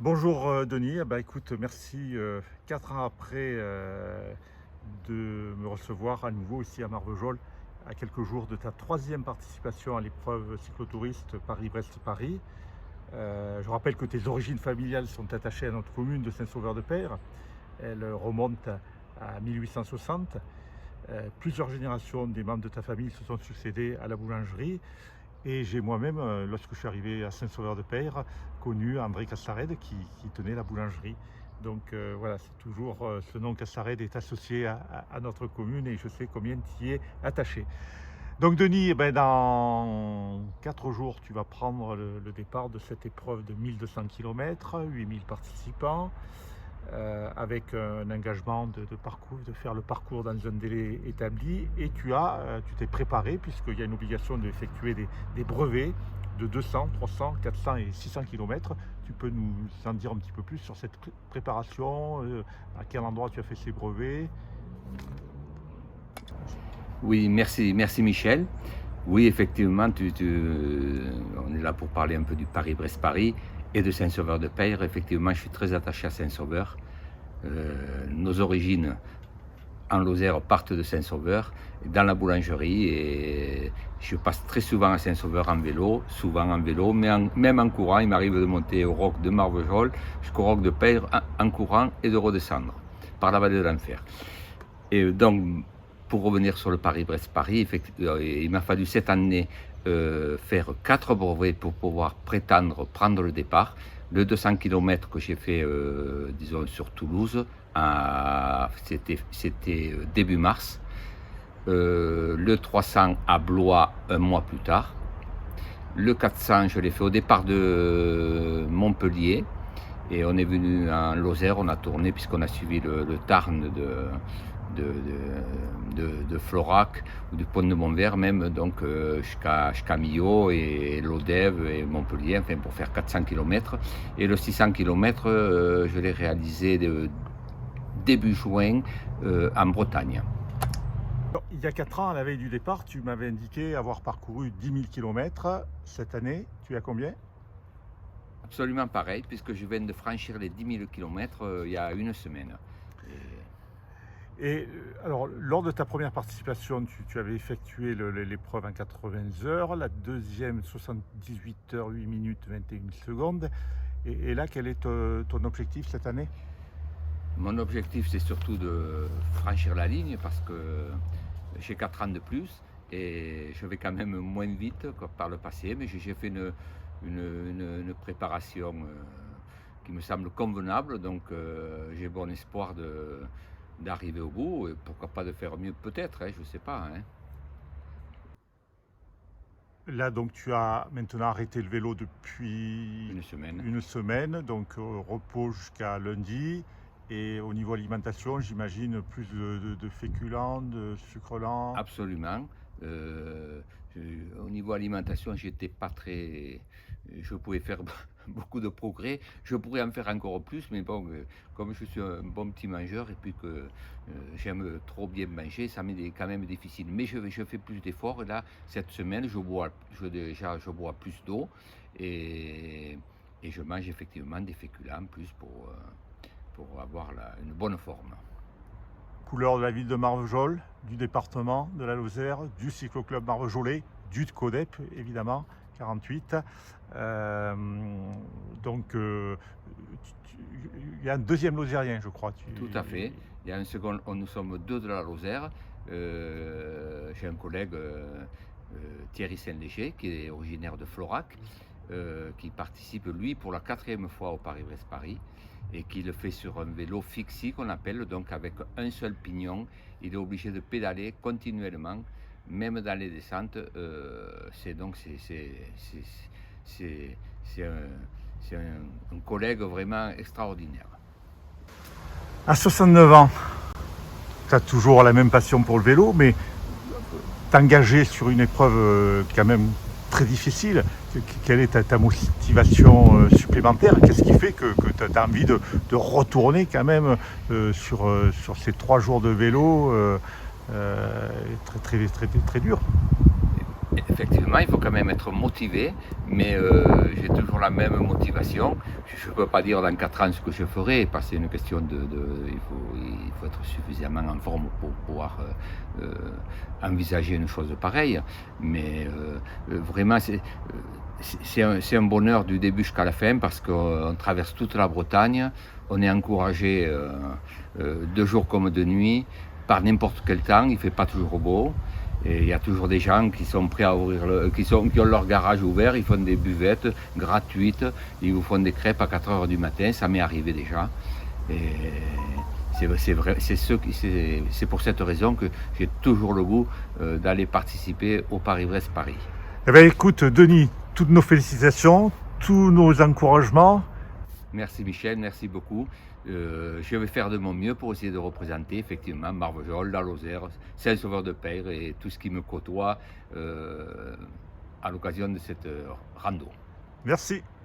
Bonjour Denis. Écoute, merci 4 ans après de me recevoir à nouveau ici à Marvejols, à quelques jours de ta troisième participation à l'épreuve cyclotouriste Paris-Brest-Paris. Je rappelle que tes origines familiales sont attachées à notre commune de Saint-Sauveur-de-Peyre. Elles remontent à 1860. Plusieurs générations des membres de ta famille se sont succédés à la boulangerie. Et j'ai moi-même, lorsque je suis arrivé à Saint-Sauveur-de-Peyre, connu André Cassared qui tenait la boulangerie. Donc voilà, c'est toujours ce nom Cassared est associé à notre commune et je sais combien tu y es attaché. Donc Denis, dans 4 jours, tu vas prendre le départ de cette épreuve de 1200 km, 8000 participants, avec un engagement de parcours, de faire le parcours dans un délai établi. Et tu t'es préparé, puisqu'il y a une obligation d'effectuer des brevets de 200, 300, 400 et 600 km. Tu peux nous en dire un petit peu plus sur cette préparation, à quel endroit tu as fait ces brevets? Oui, merci Michel. Oui, effectivement, on est là pour parler un peu du Paris-Brest-Paris et de Saint-Sauveur-de-Peyre. Effectivement, je suis très attaché à Saint-Sauveur. Nos origines en Lozère partent de Saint-Sauveur, dans la boulangerie, et je passe très souvent à Saint-Sauveur en vélo, mais même en courant. Il m'arrive de monter au roc de Marvejols jusqu'au roc de Peyre en courant et de redescendre par la vallée de l'Enfer. Et donc, pour revenir sur le Paris-Brest-Paris, il m'a fallu cette année faire 4 brevets pour pouvoir prétendre prendre le départ. Le 200 km que j'ai fait, disons, sur Toulouse, c'était début mars. Le 300 à Blois un mois plus tard. Le 400, je l'ai fait au départ de Montpellier. Et on est venu en Lozère, on a tourné puisqu'on a suivi le Tarn de Florac ou du pont de Montvert même, donc jusqu'à Millau et Lodève et Montpellier, enfin pour faire 400 km. Et le 600 km, je l'ai réalisé début juin en Bretagne. Il y a 4 ans, à la veille du départ, tu m'avais indiqué avoir parcouru 10 000 km. Cette année, tu as combien? Absolument pareil, puisque je viens de franchir les 10 000 km il y a une semaine. Et alors, lors de ta première participation, tu avais effectué l'épreuve en 80 heures, la deuxième 78 heures, 8 minutes, 21 secondes. Et là, quel est ton objectif cette année? Mon objectif, c'est surtout de franchir la ligne parce que j'ai 4 ans de plus et je vais quand même moins vite que par le passé, mais j'ai fait une préparation qui me semble convenable, donc j'ai bon espoir d'arriver au bout et pourquoi pas de faire mieux peut-être, je ne sais pas. Là, donc, tu as maintenant arrêté le vélo depuis Une semaine. donc repos jusqu'à lundi. Et au niveau alimentation, j'imagine plus de féculents, de sucres lents. Absolument. Au niveau alimentation, j'étais pas très. Je pouvais faire beaucoup de progrès. Je pourrais en faire encore plus, mais bon, comme je suis un bon petit mangeur et puis que j'aime trop bien manger, ça m'est quand même difficile. Mais je fais plus d'efforts. Et là, cette semaine, je bois plus d'eau et je mange effectivement des féculents plus pour avoir une bonne forme. Couleur de la ville de Marvejols, du département de la Lozère, du cycloclub marvejolais, du CODEP évidemment, 48. Donc il y a un deuxième Lozérien, je crois. Tout à fait. Il y a un second, nous sommes 2 de la Lozère. J'ai un collègue, Thierry Saint-Léger, qui est originaire de Florac, qui participe, lui, pour la 4e fois au Paris-Brest-Paris, et qui le fait sur un vélo fixie qu'on appelle, donc avec un seul pignon. Il est obligé de pédaler continuellement, même dans les descentes. C'est un collègue vraiment extraordinaire. À 69 ans, tu as toujours la même passion pour le vélo, mais t'engager sur une épreuve quand même très difficile, quelle est ta motivation supplémentaire? Qu'est-ce qui fait que tu as envie de retourner quand même sur ces 3 jours de vélo très, très, très, très dur? Effectivement, il faut quand même être motivé, mais j'ai toujours la même motivation. Je ne peux pas dire dans 4 ans ce que je ferai, parce que c'est une question il faut être suffisamment en forme pour pouvoir envisager une chose pareille. Mais vraiment, c'est un bonheur du début jusqu'à la fin, parce qu'on traverse toute la Bretagne, on est encouragé de jour comme de nuit, par n'importe quel temps, il ne fait pas toujours beau. Et il y a toujours des gens qui sont prêts à qui ont leur garage ouvert, ils font des buvettes gratuites, ils vous font des crêpes à 4 heures du matin, ça m'est arrivé déjà. Et c'est pour cette raison que j'ai toujours le goût d'aller participer au Paris-Brest-Paris. Eh bien, écoute, Denis, toutes nos félicitations, tous nos encouragements. Merci Michel, merci beaucoup. Je vais faire de mon mieux pour essayer de représenter effectivement Marvejols, la Lozère, Saint-Sauveur-de-Peyre et tout ce qui me côtoie à l'occasion de cette rando. Merci.